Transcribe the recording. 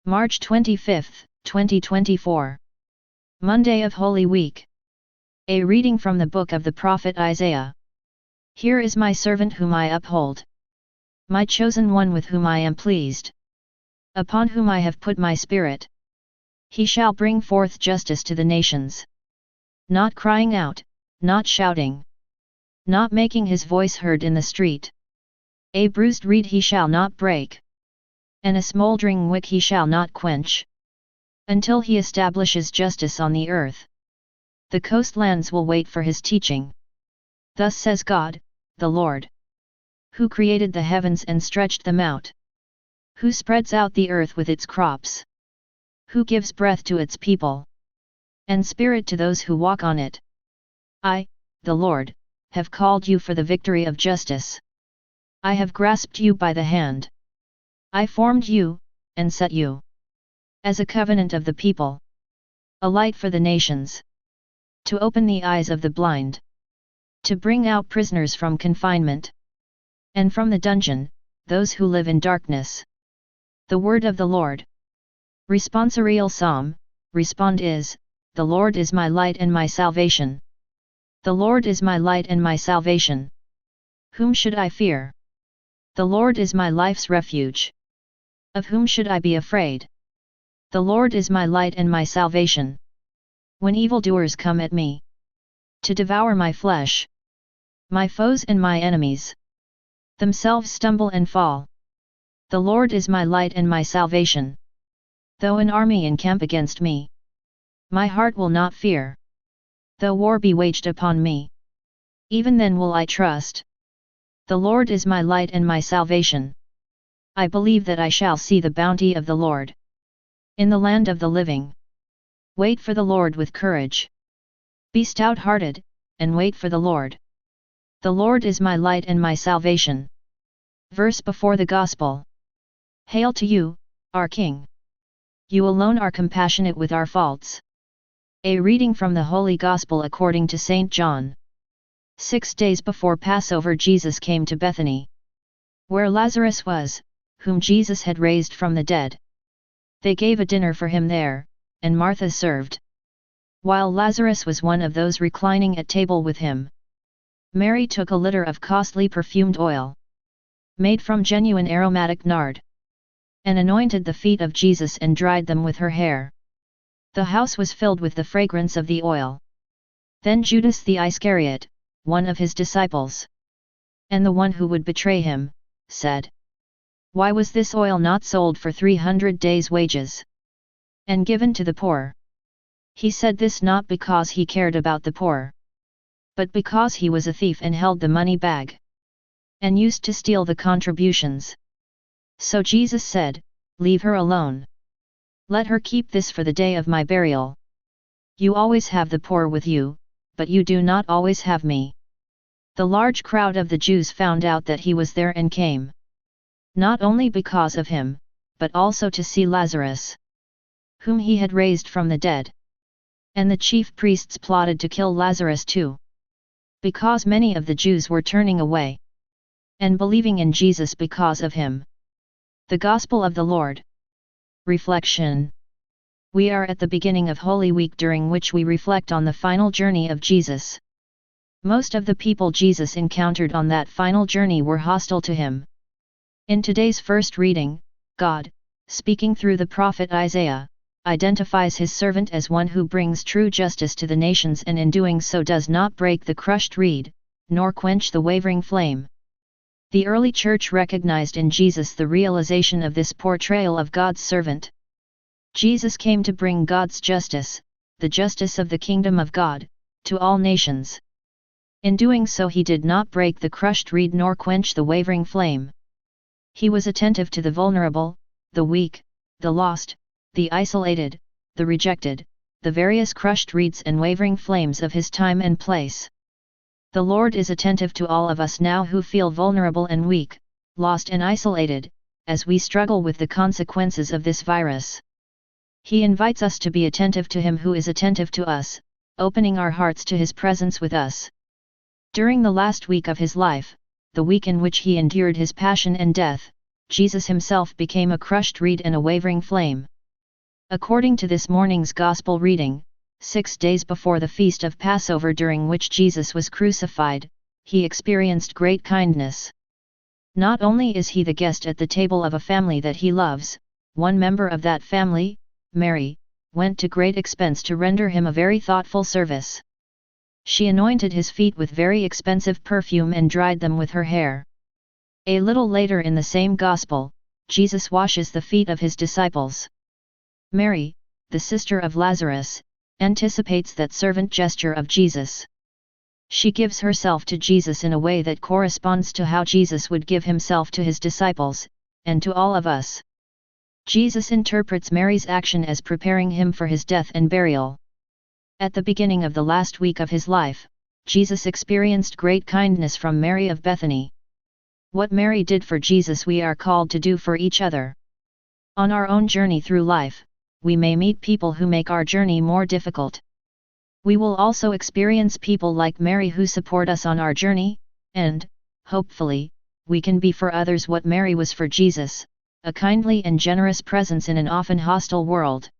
March 25, 2024. Monday of Holy Week. A reading from the book of the prophet Isaiah. Here is my servant whom I uphold, my chosen one with whom I am pleased, upon whom I have put my spirit. He shall bring forth justice to the nations. Not crying out, not shouting, not making his voice heard in the street. A bruised reed he shall not break, and a smouldering wick he shall not quench, until he establishes justice on the earth. The coastlands will wait for his teaching. Thus says God, the Lord, who created the heavens and stretched them out, who spreads out the earth with its crops, who gives breath to its people, and spirit to those who walk on it. I, the Lord, have called you for the victory of justice. I have grasped you by the hand. I formed you, and set you as a covenant of the people, a light for the nations, to open the eyes of the blind, to bring out prisoners from confinement, and from the dungeon, those who live in darkness. The word of the Lord. Responsorial Psalm. Respond is, the Lord is my light and my salvation. The Lord is my light and my salvation. Whom should I fear? The Lord is my life's refuge. Of whom should I be afraid? The Lord is my light and my salvation. When evildoers come at me to devour my flesh, my foes and my enemies themselves stumble and fall. The Lord is my light and my salvation. Though an army encamp against me, my heart will not fear. Though war be waged upon me, even then will I trust. The Lord is my light and my salvation. I believe that I shall see the bounty of the Lord in the land of the living. Wait for the Lord with courage. Be stout-hearted, and wait for the Lord. The Lord is my light and my salvation. Verse before the Gospel. Hail to you, our King! You alone are compassionate with our faults. A reading from the Holy Gospel according to St. John. 6 days before Passover Jesus came to Bethany, where Lazarus was, whom Jesus had raised from the dead. They gave a dinner for him there, and Martha served, while Lazarus was one of those reclining at table with him. Mary took a litter of costly perfumed oil, made from genuine aromatic nard, and anointed the feet of Jesus and dried them with her hair. The house was filled with the fragrance of the oil. Then Judas the Iscariot, one of his disciples, and the one who would betray him, said, "Why was this oil not sold for 300 days' wages, and given to the poor?" He said this not because he cared about the poor, but because he was a thief and held the money bag, and used to steal the contributions. So Jesus said, "Leave her alone. Let her keep this for the day of my burial. You always have the poor with you, but you do not always have me." The large crowd of the Jews found out that he was there and came, not only because of him, but also to see Lazarus, whom he had raised from the dead. And the chief priests plotted to kill Lazarus too, because many of the Jews were turning away and believing in Jesus because of him. The Gospel of the Lord. Reflection. We are at the beginning of Holy Week, during which we reflect on the final journey of Jesus. Most of the people Jesus encountered on that final journey were hostile to him. In today's first reading, God, speaking through the prophet Isaiah, identifies his servant as one who brings true justice to the nations, and in doing so does not break the crushed reed, nor quench the wavering flame. The early church recognized in Jesus the realization of this portrayal of God's servant. Jesus came to bring God's justice, the justice of the kingdom of God, to all nations. In doing so he did not break the crushed reed nor quench the wavering flame. He was attentive to the vulnerable, the weak, the lost, the isolated, the rejected, the various crushed reeds and wavering flames of his time and place. The Lord is attentive to all of us now who feel vulnerable and weak, lost and isolated, as we struggle with the consequences of this virus. He invites us to be attentive to him who is attentive to us, opening our hearts to his presence with us. During the last week of his life, the week in which he endured his passion and death, Jesus himself became a crushed reed and a wavering flame. According to this morning's Gospel reading, 6 days before the feast of Passover during which Jesus was crucified, he experienced great kindness. Not only is he the guest at the table of a family that he loves, one member of that family, Mary, went to great expense to render him a very thoughtful service. She anointed his feet with very expensive perfume and dried them with her hair. A little later in the same Gospel, Jesus washes the feet of his disciples. Mary, the sister of Lazarus, anticipates that servant gesture of Jesus. She gives herself to Jesus in a way that corresponds to how Jesus would give himself to his disciples, and to all of us. Jesus interprets Mary's action as preparing him for his death and burial. At the beginning of the last week of his life, Jesus experienced great kindness from Mary of Bethany. What Mary did for Jesus we are called to do for each other. On our own journey through life, we may meet people who make our journey more difficult. We will also experience people like Mary who support us on our journey, and, hopefully, we can be for others what Mary was for Jesus, a kindly and generous presence in an often hostile world.